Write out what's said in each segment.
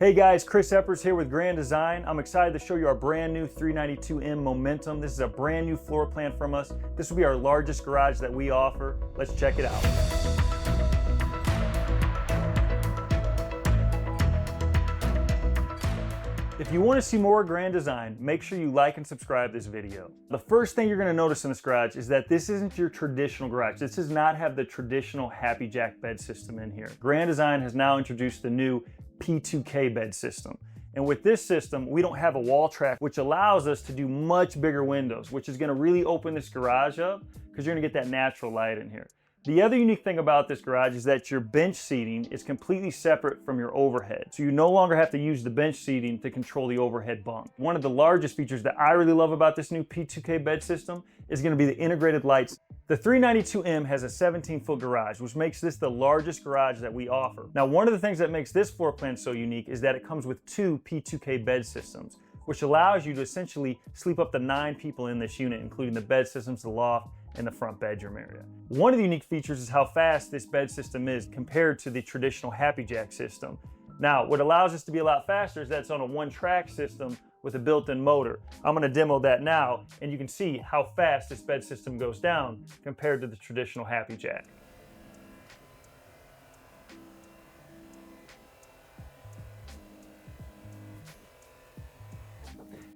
Hey guys, Chris Eppers here with Grand Design. I'm excited to show you our brand new 392M Momentum. This is a brand new floor plan from us. This will be our largest garage that we offer. Let's check it out. If you want to see more Grand Design, make sure you like and subscribe this video. The first thing you're going to notice in this garage is that this isn't your traditional garage. This does not have the traditional Happy Jack bed system in here. Grand Design has now introduced the new P2K bed system. And with this system, we don't have a wall track, which allows us to do much bigger windows, which is going to really open this garage up because you're going to get that natural light in here. The other unique thing about this garage is that your bench seating is completely separate from your overhead. So you no longer have to use the bench seating to control the overhead bunk. One of the largest features that I really love about this new P2K bed system is going to be the integrated lights. The 392M has a 17-foot garage, which makes this the largest garage that we offer. Now, one of the things that makes this floor plan so unique is that it comes with two P2K bed systems, which allows you to essentially sleep up to 9 people in this unit, including the bed systems, the loft, and the front bedroom area. One of the unique features is how fast this bed system is compared to the traditional Happy Jack system. Now, what allows this to be a lot faster is that it's on a one-track system with a built-in motor. I'm going to demo that now, and you can see how fast this bed system goes down compared to the traditional Happy Jack.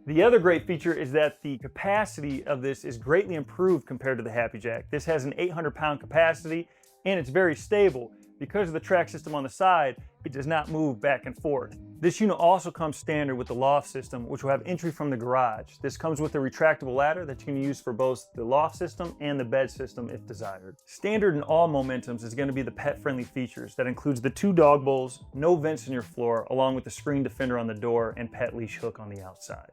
The other great feature is that the capacity of this is greatly improved compared to the Happy Jack. This has an 800-pound capacity, and it's very stable. Because of the track system on the side, it does not move back and forth. This unit also comes standard with the Loft system, which will have entry from the garage. This comes with a retractable ladder that you can use for both the Loft system and the bed system if desired. Standard in all Momentums is going to be the pet-friendly features. That includes the 2 dog bowls, no vents in your floor, along with the screen defender on the door and pet leash hook on the outside.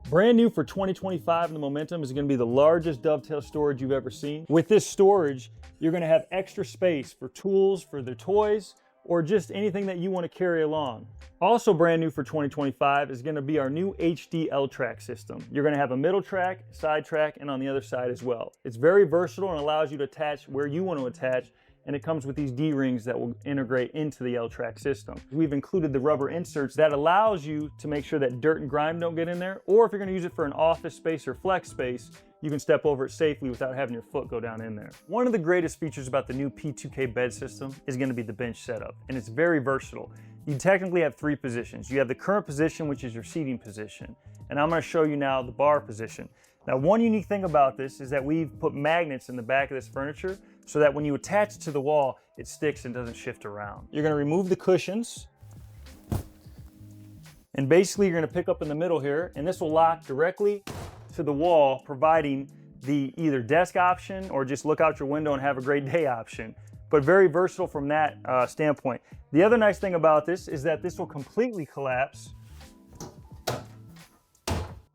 Brand new for 2025 in the Momentum is going to be the largest Dovetail storage you've ever seen. With this storage, you're going to have extra space for tools, for the toys, or just anything that you want to carry along. Also brand new for 2025 is going to be our new HD L-track system. You're going to have a middle track, side track, and on the other side as well. It's very versatile and allows you to attach where you want to attach, and it comes with these D-rings that will integrate into the L-track system. We've included the rubber inserts that allows you to make sure that dirt and grime don't get in there, or if you're going to use it for an office space or flex space, you can step over it safely without having your foot go down in there. One of the greatest features about the new P2K bed system is going to be the bench setup, and it's very versatile. You technically have 3 positions. You have the current position, which is your seating position, and I'm going to show you now the bar position. Now, one unique thing about this is that we've put magnets in the back of this furniture so that when you attach it to the wall, it sticks and doesn't shift around. You're going to remove the cushions, and basically you're going to pick up in the middle here, and this will lock directly to the wall, providing the either desk option or just look out your window and have a great day option. But very versatile from that standpoint. The other nice thing about this is that this will completely collapse,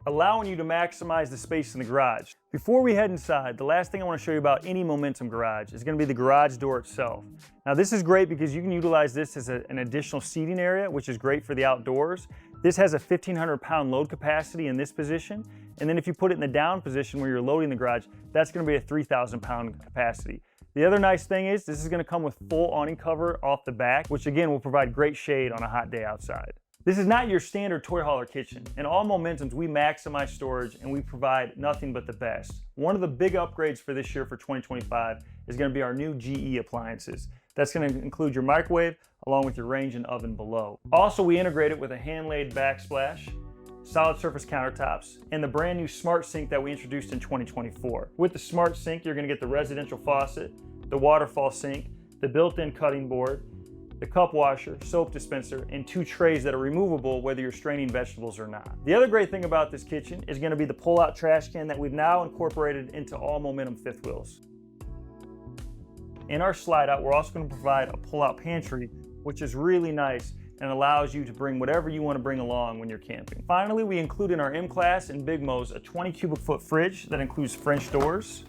allowing you to maximize the space in the garage. Before we head inside, the last thing I want to show you about any Momentum garage is going to be the garage door itself. Now, this is great because you can utilize this as an additional seating area, which is great for the outdoors. This has a 1,500-pound load capacity in this position, and then if you put it in the down position where you're loading the garage, that's going to be a 3,000-pound capacity. The other nice thing is this is going to come with full awning cover off the back, which again will provide great shade on a hot day outside. This is not your standard toy hauler kitchen. In all Momentums, we maximize storage and we provide nothing but the best. One of the big upgrades for this year for 2025 is going to be our new GE appliances. That's going to include your microwave along with your range and oven below. Also, we integrate it with a hand-laid backsplash, solid surface countertops, and the brand new smart sink that we introduced in 2024. With the smart sink, you're going to get the residential faucet, the waterfall sink, the built-in cutting board, the cup washer, soap dispenser, and 2 trays that are removable whether you're straining vegetables or not. The other great thing about this kitchen is going to be the pull-out trash can that we've now incorporated into all Momentum fifth wheels. In our slide out, we're also going to provide a pull-out pantry, which is really nice and allows you to bring whatever you want to bring along when you're camping. Finally, we include in our M-Class and Big Mo's a 20 cubic foot fridge that includes French doors,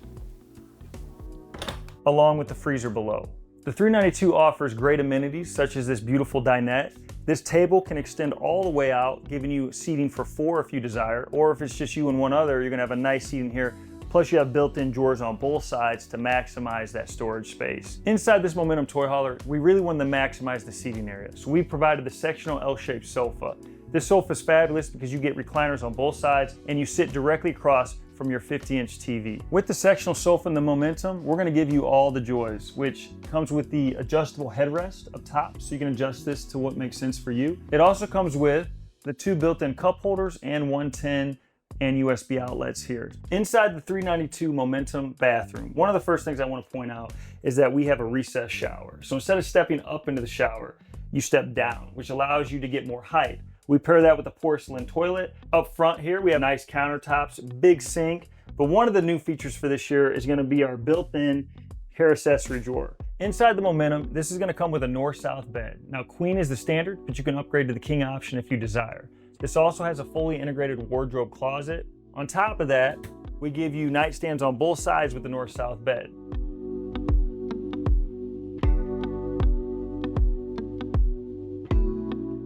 along with the freezer below. The 392 offers great amenities such as this beautiful dinette. This table can extend all the way out, giving you seating for 4 if you desire, or if it's just you and one other, you're gonna have a nice seating here, Plus you have built-in drawers on both sides to maximize that storage space. Inside this Momentum toy hauler, we really wanted to maximize the seating area. So we provided the sectional L-shaped sofa. This sofa is fabulous because you get recliners on both sides and you sit directly across from your 50-inch TV. With the sectional sofa and the Momentum, we're gonna give you all the joys, which comes with the adjustable headrest up top, so you can adjust this to what makes sense for you. It also comes with the 2 built-in cup holders and 110 and USB outlets here. Inside the 392 Momentum bathroom, one of the first things I want to point out is that we have a recessed shower. So instead of stepping up into the shower, you step down, which allows you to get more height. We pair that with a porcelain toilet. Up front here, we have nice countertops, big sink, but one of the new features for this year is gonna be our built-in hair accessory drawer. Inside the Momentum, this is gonna come with a north-south bed. Now, queen is the standard, but you can upgrade to the king option if you desire. This also has a fully integrated wardrobe closet. On top of that, we give you nightstands on both sides with the north-south bed.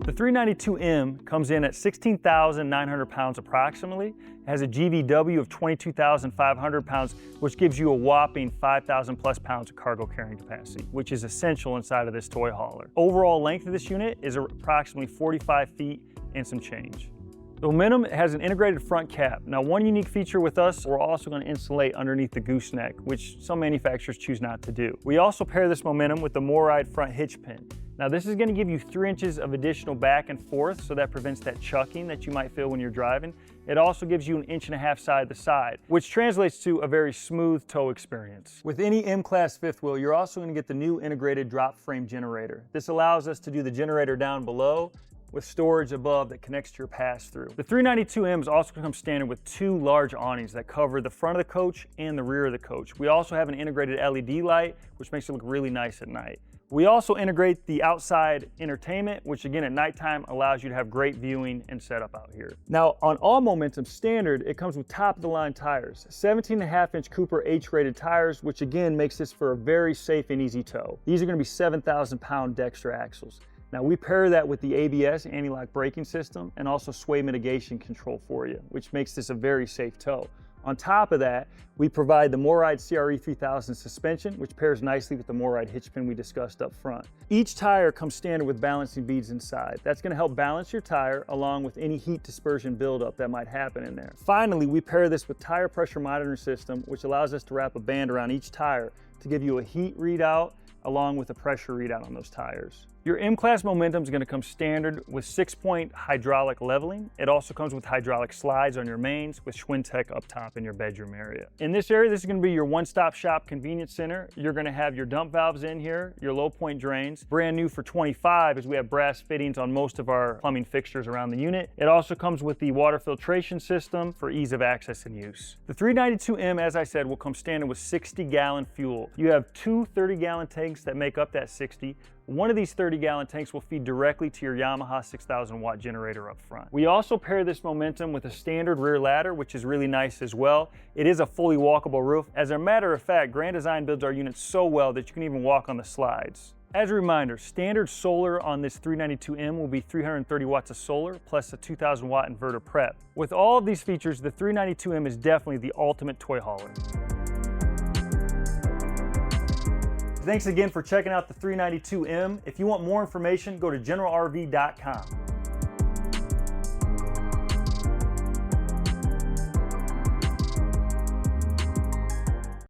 The 392M comes in at 16,900 pounds approximately. It has a GVW of 22,500 pounds, which gives you a whopping 5,000 plus pounds of cargo carrying capacity, which is essential inside of this toy hauler. Overall length of this unit is approximately 45 feet and some change. The Momentum has an integrated front cap. Now, one unique feature with us, we're also going to insulate underneath the gooseneck, which some manufacturers choose not to do. We also pair this Momentum with the MORryde front hitch pin. Now, this is going to give you 3 inches of additional back and forth, so that prevents that chucking that you might feel when you're driving. It also gives you 1.5 inches side to side, which translates to a very smooth tow experience. With any M-Class fifth wheel, you're also going to get the new integrated drop frame generator. This allows us to do the generator down below with storage above that connects to your pass-through. The 392M is also going to come standard with 2 large awnings that cover the front of the coach and the rear of the coach. We also have an integrated LED light, which makes it look really nice at night. We also integrate the outside entertainment, which again at nighttime allows you to have great viewing and setup out here. Now, on all Momentum standard, it comes with top-of-the-line tires, 17.5-inch Cooper H-rated tires, which again makes this for a very safe and easy tow. These are going to be 7,000-pound Dexter axles. Now, we pair that with the ABS anti-lock braking system and also sway mitigation control for you, which makes this a very safe tow. On top of that, we provide the MORryde CRE 3000 suspension, which pairs nicely with the MORryde hitch pin we discussed up front. Each tire comes standard with balancing beads inside. That's going to help balance your tire along with any heat dispersion buildup that might happen in there. Finally, we pair this with tire pressure monitoring system, which allows us to wrap a band around each tire to give you a heat readout along with a pressure readout on those tires. Your M-Class Momentum is going to come standard with 6-point hydraulic leveling. It also comes with hydraulic slides on your mains with Schwintek up top in your bedroom area. In this area, this is going to be your one-stop shop convenience center. You're going to have your dump valves in here, your low point drains. Brand new for '25 is we have brass fittings on most of our plumbing fixtures around the unit. It also comes with the water filtration system for ease of access and use. The 392M, as I said, will come standard with 60-gallon fuel. You have 2 30-gallon tanks that make up that 60. One of these 30-gallon tanks will feed directly to your Yamaha 6,000-watt generator up front. We also pair this Momentum with a standard rear ladder, which is really nice as well. It is a fully walkable roof. As a matter of fact, Grand Design builds our units so well that you can even walk on the slides. As a reminder, standard solar on this 392M will be 330 watts of solar plus a 2,000-watt inverter prep. With all of these features, the 392M is definitely the ultimate toy hauler. Thanks again for checking out the 392M. If you want more information, go to generalrv.com.